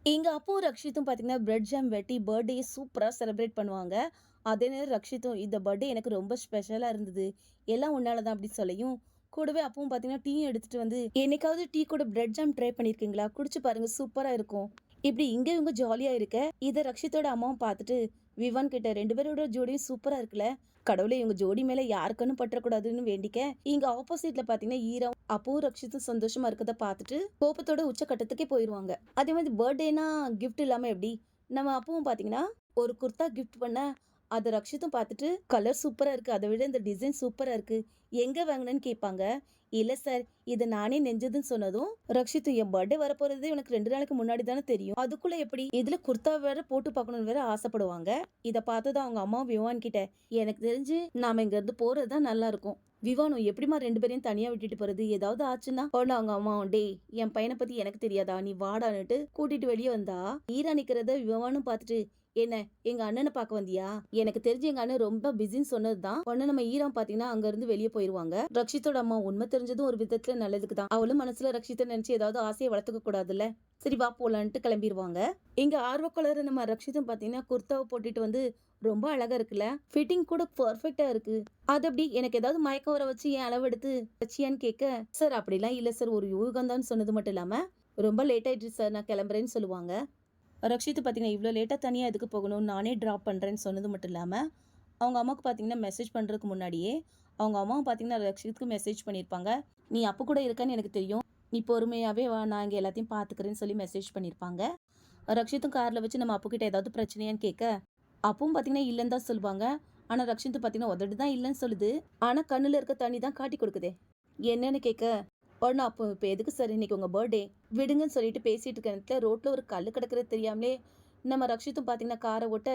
எங்க அப்பாவும் ரக்ஷித்தும் பார்த்தீங்கன்னா, பிரெட் ஜாம் வெட்டி பர்த்டே சூப்பரா செலிப்ரேட் பண்ணுவாங்க. அதே நேரம் ரக்ஷித்தும் இந்த பர்த்டே எனக்கு ரொம்ப ஸ்பெஷலா இருந்தது. எல்லாம் உன்னால தான் அப்படி சொல்லியும், கூடவே அப்பவும் பார்த்தீங்கன்னா, டீயும் எடுத்துட்டு வந்து, என்னைக்காவது டீ கூட பிரெட் ஜாம் ட்ரை பண்ணியிருக்கீங்களா? குடிச்சு பாருங்க சூப்பரா இருக்கும். இப்படி இங்க இவங்க ஜாலியா இருக்க, இத ரக்ஷித்தோட அம்மாவும் பார்த்துட்டு, விவான் கிட்ட 2 பேரோட ஜோடியும் சூப்பரா இருக்குல்ல. கடவுளே இவங்க ஜோடி மேல யாரு கண்ணும் பற்றக்கூடாதுன்னு வேண்டிக்க, இங்க ஆப்போசிட்ல பார்த்தீங்கன்னா, ஈரா அப்பவும் ரக்ஷித்தும் சந்தோஷமா இருக்கத பார்த்துட்டு, கோபத்தோட உச்சக்கட்டத்துக்கே போயிருவாங்க. அதே மாதிரி பர்த்டேனா கிஃப்ட் இல்லாம எப்படி? நம்ம அப்பவும் பார்த்தீங்கன்னா, ஒரு குர்தா கிஃப்ட் பண்ண, அத ரக்ஷித்தும் பார்த்துட்டு, கலர் சூப்பரா இருக்கு. அத விட இந்த டிசைன் சூப்பரா இருக்கு. எங்க வாங்குனேன்னு கேட்பாங்க. இல்ல சார், இத நானே நெஞ்சதுன்னு சொன்னதும், ரக்ஷித் என் பர்த்டே வரப்போறதே உனக்கு 2 நாளைக்கு முன்னாடி தானே தெரியும். அதுக்குள்ள எப்படி? இதுல குர்தா வேற போட்டு பார்க்கணும்னு வேற ஆசைப்படுவாங்க. இத பார்த்ததும் அவங்க அம்மாவும் விவான் கிட்ட, எனக்கு தெரிஞ்சு நாம இங்க இருந்து போறது தான் நல்லா இருக்கும். விவானும் எப்படிம்மா 2 பேரையும் தனியா விட்டுட்டு போறது? ஏதாவது ஆச்சுன்னா? உடனே அவங்க அம்மாவும், டேய் என் பையன பத்தி எனக்கு தெரியாதா? நீ வாடான்னுட்டு கூட்டிட்டு வெளிய வந்தா, ஈரா நிக்கிறத விவானும் பார்த்துட்டு, என்ன எங்க அண்ணனை பார்க்க வந்தியா? எனக்கு தெரிஞ்சு எங்க அண்ணன் ரொம்ப பிஸின்னு சொன்னதுதான். உடனே நம்ம ஈரம் பாத்தீங்கன்னா அங்க இருந்து வெளியே போயிருவாங்க. ரக்ஷித்தோட அம்மா உண்மை தெரிஞ்சதும் ஒரு விதத்துல நல்லதுக்கு தான். அவளும் மனசுல ரக்ஷித்தை நினைச்சு ஏதாவது ஆசையை வளர்த்துக்க கூடாதுல்ல. சரி வா போலான்ட்டு கிளம்பிடுவாங்க. இங்க ஆர்வக்கலர் நம்ம ரக்ஷிதம் பாத்தீங்கன்னா குர்தாவை போட்டுட்டு வந்து ரொம்ப அழகா இருக்குல்ல. ஃபிட்டிங் கூட பர்ஃபெக்டா இருக்கு. அது அப்படி எனக்கு ஏதாவது மயக்கம் வர வச்சு என் அளவு எடுத்து வச்சியான்னு கேட்க, சார் அப்படிலாம் இல்ல சார், ஒரு யூகம் தான் சொன்னது மட்டும் இல்லாம ரொம்ப லேட் ஆயிடுச்சு சார், நான் கிளம்புறேன்னு சொல்லுவாங்க. ரக்ஷித் பார்த்தீங்கன்னா, இவ்வளோ லேட்டாக தனியாக எதுக்கு போகணும்? நானே ட்ராப் பண்ணுறேன்னு சொன்னது மட்டும் இல்லாமல், அவங்க அம்மாவுக்கு பார்த்தீங்கன்னா, மெசேஜ் பண்ணுறதுக்கு முன்னாடியே, அவங்க அம்மாவும் பார்த்தீங்கன்னா, ரக்ஷித்துக்கு மெசேஜ் பண்ணியிருப்பாங்க. "நீ அப்போ கூட இருக்கன்னு எனக்கு தெரியும். நீ பொறுமையாவே வா, நான் இங்கே எல்லாத்தையும் பார்த்துக்கிறேன்னு" சொல்லி மெசேஜ் பண்ணியிருப்பாங்க. ரக்ஷித்தும் காரில் வச்சு நம்ம அப்புக்கிட்ட ஏதாவது பிரச்சனையான்னு கேட்க, அப்பவும் பார்த்தீங்கன்னா, இல்லைன்னு தான் சொல்லுவாங்க. ஆனால் ரக்ஷித்து பார்த்தீங்கன்னா, உதடு தான் இல்லைன்னு சொல்லுது. ஆனால் கண்ணில் இருக்க தண்ணி தான் காட்டி கொடுக்குதே. என்னன்னு கேட்க, உடனே அப்போ இப்போ எதுக்கு சார் இன்னைக்கு உங்கள் பர்த்டே விடுங்கன்னு சொல்லிட்டு பேசிட்டு இருக்க நேரத்தில் ரோட்டில் ஒரு கல் கிடக்கிறது தெரியாமலே நம்ம ரக்ஷித்தும் பார்த்தீங்கன்னா காரை ஓட்ட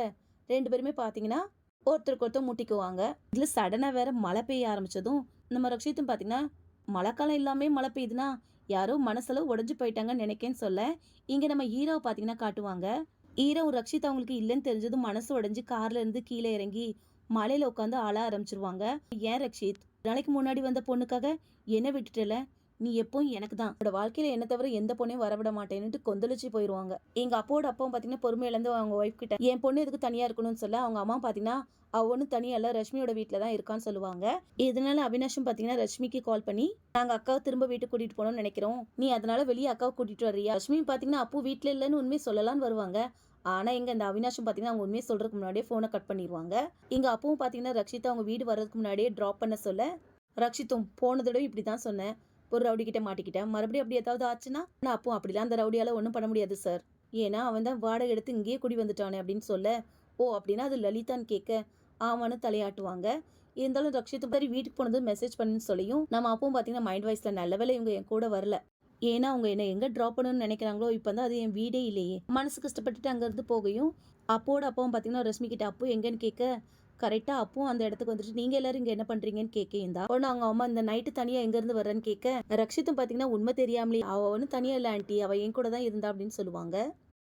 2 பேருமே பார்த்தீங்கன்னா ஒருத்தருக்கு ஒருத்தர் முட்டிக்குவாங்க. இதில் சடனாக வேற மழை பெய்ய ஆரம்பிச்சதும் நம்ம ரக்ஷித்தும் பார்த்தீங்கன்னா மழைக்காலம் இல்லாமே மழை பெய்யுதுன்னா யாரோ மனசளவு உடஞ்சு போயிட்டாங்கன்னு நினைக்கேன்னு சொல்ல, இங்கே நம்ம ஹீரோவை பார்த்தீங்கன்னா காட்டுவாங்க. ஹீரோ ரக்ஷித் அவங்களுக்கு இல்லைன்னு தெரிஞ்சதும் மனசு உடஞ்சி கார்ல இருந்து கீழே இறங்கி மலையில உட்காந்து அழ ஆரம்பிச்சிருவாங்க. ஏன் ரக்ஷித், நாளைக்கு முன்னாடி வந்த பொண்ணுக்காக என்ன விட்டுட்டல? நீ எப்பவும் எனக்கு தான், என்னோட வாழ்க்கையில என்ன தவிர எந்த பொண்ணையும் வரவிட மாட்டேன்னுட்டு கொந்தளிச்சு போயிருவாங்க. எங்க அப்பாவோட அப்பாவும் பாத்தீங்கன்னா பொறுமை இழந்து அவங்க ஒய்ஃப் கிட்ட என் பொண்ணு எதுக்கு தனியா இருக்கணும்னு சொல்ல, அவங்க அம்மா பாத்தீங்கன்னா அவ ஒன்னும் தனியா இல்ல, ரஷ்மியோட வீட்டுல தான் இருக்கான்னு சொல்லுவாங்க. இதனால அவினாஷும் பாத்தீங்கன்னா ரஷ்மிக்கு கால் பண்ணி, நாங்க அக்காவை திரும்ப வீட்டுக்கு கூட்டிட்டு போனோம்னு நினைக்கிறோம், நீ அதனால வெளியே அக்காவை கூட்டிட்டு வர்றியா? ரஷ்மி பாத்தீங்கன்னா அப்போ வீட்டுல இல்லைன்னு உண்மையை சொல்லலான்னு வருவாங்க. ஆனா இங்க இந்த அவினாஷும் பாத்தீங்கன்னா அவங்க உண்மையை சொல்றதுக்கு முன்னாடியே போனை கட் பண்ணிடுவாங்க. இங்க அப்பவும் பாத்தீங்கன்னா ரக்ஷிதா அவங்க வீடு வர்றதுக்கு முன்னாடியே டிராப் பண்ண சொல்ல, ரக்ஷித்தும் போன தடவை இப்படிதான் சொன்னேன், ஒரு ரவுடி கிட்ட மாட்டிக்கிட்டேன், மறுபடியும் அப்படி ஏதாவது ஆச்சுன்னா நான் அப்போ அப்படிலாம் அந்த ரவுடியால ஒன்றும் பண்ண முடியாது சார், ஏன்னா அவன் தான் வாடகை எடுத்து இங்கேயே குடி வந்துட்டானே அப்படின்னு சொல்ல, ஓ அப்படின்னா அது லலிதான்னு கேட்க, ஆமான்னு தலையாட்டுவாங்க. இருந்தாலும் ரக்ஷித்தும் சரி வீட்டுக்கு போனது மெசேஜ் பண்ணுன்னு சொல்லியும் நம்ம அப்பவும் பார்த்தீங்கன்னா மைண்ட் வாய்ஸ்ல நல்ல வேளை இவங்க என் கூட வரல, ஏன்னா அவங்க என்ன எங்க ட்ராப் பண்ணணும்னு நினைக்கிறாங்களோ இப்போ தான் அது என் வீடே இல்லையே, மனசு கஷ்டப்பட்டுட்டு அங்கேருந்து போகையும் அப்போட அப்பாவும் பார்த்தீங்கன்னா ரஷ்மி கிட்ட அப்போ எங்கன்னு கேட்க, கரெக்டா அப்பவும் அந்த இடத்துக்கு வந்துட்டு நீங்க எல்லாரும் இங்க என்ன பண்றீங்கன்னு கேட்க, உடனே அவங்க அம்மா இந்த நைட்டு தனியா எங்க இருந்து வர்றேன்னு கேட்க, ரக்ஷித்தும் பாத்தீங்கன்னா உண்மை தெரியாமலே அவ ஒன்னும் தனியா இல்ல ஆண்டி, அவ என் கூட தான் இருந்தா அப்படின்னு சொல்லுவாங்க.